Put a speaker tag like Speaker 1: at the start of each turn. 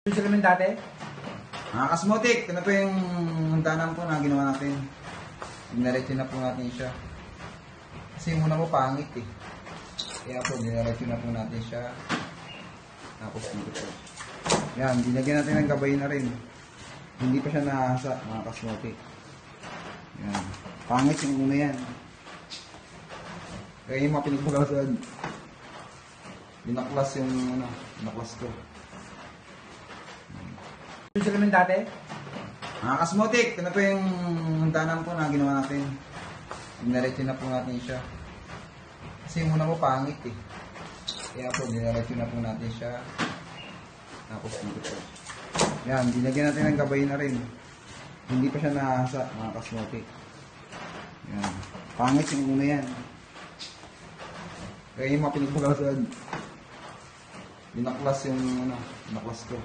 Speaker 1: Gusto naman dati?
Speaker 2: Mga kasmotik, ito na po yung handanan po na ginawa natin. Dinaretso na po natin siya. Kasi yung muna po pangit eh. Kaya po, dinaretso na po natin siya. Tapos dito po. Yan, dinagyan natin ng gabay na rin. Hindi pa siya nahasa, mga kasmotik. Yan. Pangit yung una yan. Kaya yung mga pinagpagawasan. Binaklas yung ano, binaklas ko.
Speaker 1: Gusto naman dati?
Speaker 2: Mga kasmotik, ito na po yung handanan po na ginawa natin. Dinaretso na po natin siya. Kasi yung una po pangit eh. Kaya po, dinaretso na po natin siya. Tapos dito po. Yan, dinagyan natin ng gabay na rin. Hindi pa siya nahasa, mga kasmotik. Yan. Pangit yung una yan. Kaya yung mga pinagpagawasan. Binaklas yung ano, binaklas ko.